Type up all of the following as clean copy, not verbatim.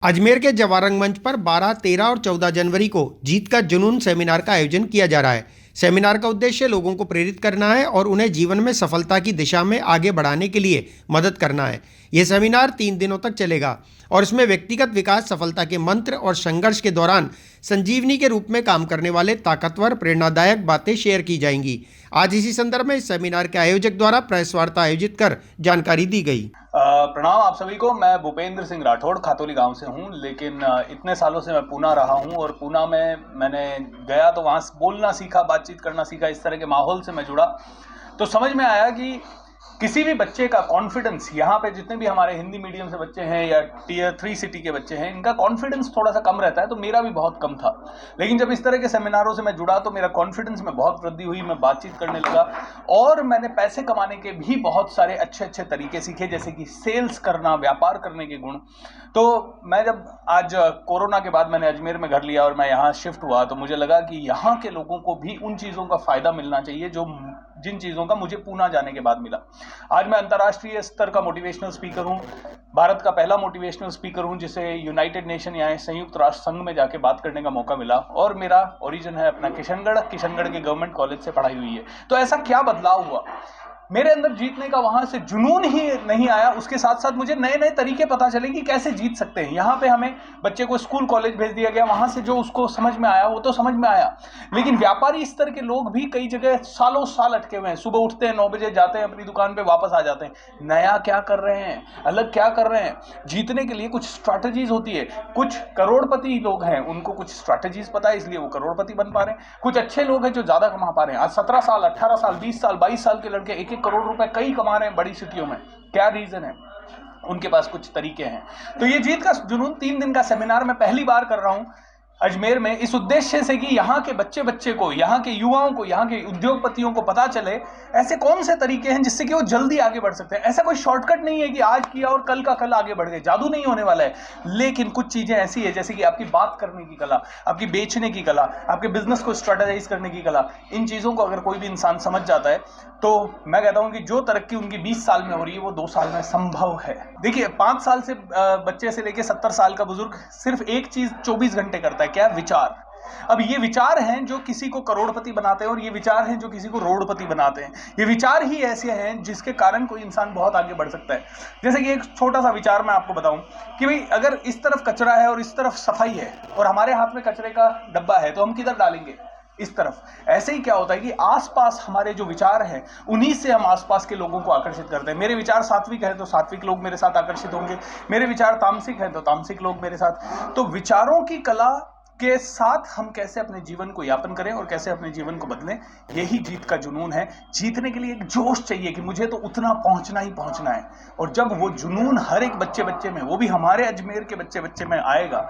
अजमेर के जवारंग मंच पर 12, 13 और 14 जनवरी को जीत का जुनून सेमिनार का आयोजन किया जा रहा है। सेमिनार का उद्देश्य लोगों को प्रेरित करना है और उन्हें जीवन में सफलता की दिशा में आगे बढ़ाने के लिए मदद करना है। यह सेमिनार 3 दिनों तक चलेगा और इसमें व्यक्तिगत विकास, सफलता के मंत्र और संघर्ष के दौरान संजीवनी के रूप में काम करने वाले ताकतवर प्रेरणादायक बातें शेयर की जाएंगी। आज इसी संदर्भ में इस सेमिनार के आयोजक द्वारा प्रेस वार्ता आयोजित कर जानकारी दी गई। प्रणाम आप सभी को। मैं भूपेंद्र सिंह राठौड़ खातौली गांव से हूं, लेकिन इतने सालों से मैं पूना रहा हूं और पूना में मैंने गया तो वहां बोलना सीखा, बातचीत करना सीखा। इस तरह के माहौल से मैं जुड़ा तो समझ में आया कि किसी भी बच्चे का कॉन्फिडेंस, यहाँ पे जितने भी हमारे हिंदी मीडियम से बच्चे हैं या टियर 3 सिटी के बच्चे हैं, इनका कॉन्फिडेंस थोड़ा सा कम रहता है। तो मेरा भी बहुत कम था, लेकिन जब इस तरह के सेमिनारों से मैं जुड़ा तो मेरा कॉन्फिडेंस में बहुत वृद्धि हुई। मैं बातचीत करने लगा और मैंने पैसे कमाने के भी बहुत सारे अच्छे अच्छे तरीके सीखे, जैसे कि सेल्स करना, व्यापार करने के गुण। तो मैं जब आज कोरोना के बाद मैंने अजमेर में घर लिया और मैं यहाँ शिफ्ट हुआ तो मुझे लगा कि यहाँ के लोगों को भी उन चीज़ों का फ़ायदा मिलना चाहिए जिन चीज़ों का मुझे पूना जाने के बाद मिला। आज मैं अंतर्राष्ट्रीय स्तर का मोटिवेशनल स्पीकर हूँ, भारत का पहला मोटिवेशनल स्पीकर हूँ जिसे यूनाइटेड नेशन या संयुक्त राष्ट्र संघ में जाके बात करने का मौका मिला। और मेरा ओरिजिन है अपना किशनगढ़ के गवर्नमेंट कॉलेज से पढ़ाई हुई है। तो ऐसा क्या बदलाव हुआ मेरे अंदर जीतने का? वहां से जुनून ही नहीं आया, उसके साथ साथ मुझे नए नए तरीके पता चले कि कैसे जीत सकते हैं। यहाँ पे हमें बच्चे को स्कूल कॉलेज भेज दिया गया, वहां से जो उसको समझ में आया वो तो समझ में आया, लेकिन व्यापारी स्तर के लोग भी कई जगह सालों साल अटके हुए हैं। सुबह उठते हैं 9 बजे, जाते हैं अपनी दुकान पे, वापस आ जाते हैं। नया क्या कर रहे हैं, अलग क्या कर रहे हैं? जीतने के लिए कुछ स्ट्रैटेजीज होती है। कुछ करोड़पति लोग हैं, उनको कुछ स्ट्रैटेजीज पता है, इसलिए वो करोड़पति बन पा रहे हैं। कुछ अच्छे लोग हैं जो ज्यादा कमा पा रहे हैं। आज 17 साल, 18 साल, 20 साल, 22 साल के लड़के 1-1 करोड़ रुपए कई कमा रहे हैं बड़ी सिटियों में। क्या रीजन है? उनके पास कुछ तरीके हैं। तो ये जीत का जुनून 3 दिन का सेमिनार मैं पहली बार कर रहा हूं अजमेर में, इस उद्देश्य से कि यहाँ के बच्चे को, यहाँ के युवाओं को, यहाँ के उद्योगपतियों को पता चले ऐसे कौन से तरीके हैं जिससे कि वो जल्दी आगे बढ़ सकते हैं। ऐसा कोई शॉर्टकट नहीं है कि आज किया और कल का कल आगे बढ़ गए, जादू नहीं होने वाला है। लेकिन कुछ चीजें ऐसी है जैसे कि आपकी बात करने की कला, आपकी बेचने की कला, आपके बिजनेस को स्ट्रेटेजाइज करने की कला। इन चीजों को अगर कोई भी इंसान समझ जाता है तो मैं कहता हूं कि जो तरक्की उनकी 20 साल में हो रही है वो 2 साल में संभव है। देखिए 5 साल से बच्चे से लेकर 70 साल का बुजुर्ग सिर्फ एक चीज 24 घंटे करता है, क्या? विचार। अब ये विचार हैं जो किसी को करोड़पति बनाते हैं और ये विचार हैं जो किसी को रोडपति बनाते हैं। ये विचार ही ऐसे हैं जिसके कारण कोई इंसान बहुत आगे बढ़ सकता है। जैसे कि एक छोटा सा विचार मैं आपको बताऊं कि भाई अगर इस तरफ कचरा है और इस तरफ सफाई है और हमारे हाथ में कचरे का डब्बा है तो हम किधर डालेंगे? इस तरफ। ऐसे ही क्या होता है कि आसपास हमारे जो विचार हैं उन्हीं से हम आसपास के लोगों को आकर्षित करते हैं। मेरे विचार सात्विक है तो सात्विक लोग मेरे साथ आकर्षित होंगे, मेरे विचार तामसिक है तो तामसिक लोग मेरे साथ। तो विचारों की कला के साथ हम कैसे अपने जीवन को यापन करें और कैसे अपने जीवन को बदलें, यही जीत का जुनून है। जीतने के लिए एक जोश चाहिए कि मुझे तो उतना पहुंचना ही पहुंचना है। और जब वो जुनून हर एक बच्चे में, वो भी हमारे अजमेर के बच्चे में आएगा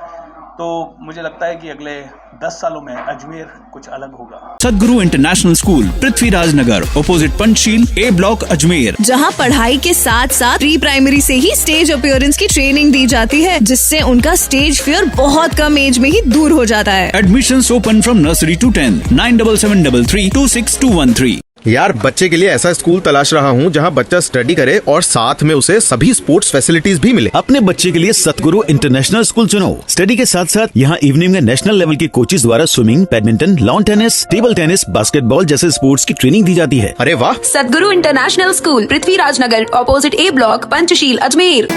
तो मुझे लगता है कि अगले 10 सालों में अजमेर कुछ अलग होगा। सदगुरु इंटरनेशनल स्कूल, पृथ्वीराज नगर, ऑपोजिट पंचशील, ए ब्लॉक, अजमेर, जहां पढ़ाई के साथ साथ प्री प्राइमरी से ही स्टेज अपीयरेंस की ट्रेनिंग दी जाती है, जिससे उनका स्टेज फियर बहुत कम एज में ही दूर हो जाता है। Admissions open from nursery to 10, 9773326213। यार बच्चे के लिए ऐसा स्कूल तलाश रहा हूँ जहाँ बच्चा स्टडी करे और साथ में उसे सभी स्पोर्ट्स फैसिलिटीज भी मिले। अपने बच्चे के लिए सतगुरु इंटरनेशनल स्कूल चुनो। स्टडी के साथ साथ यहाँ इवनिंग में नेशनल लेवल के कोचेस द्वारा swimming, badminton, lawn tennis, table tennis, basketball जैसे स्पोर्ट्स की ट्रेनिंग दी जाती है। अरे वाह! सतगुरु इंटरनेशनल स्कूल, पृथ्वीराज नगर, ऑपोजिट ए ब्लॉक, पंचशील, अजमेर।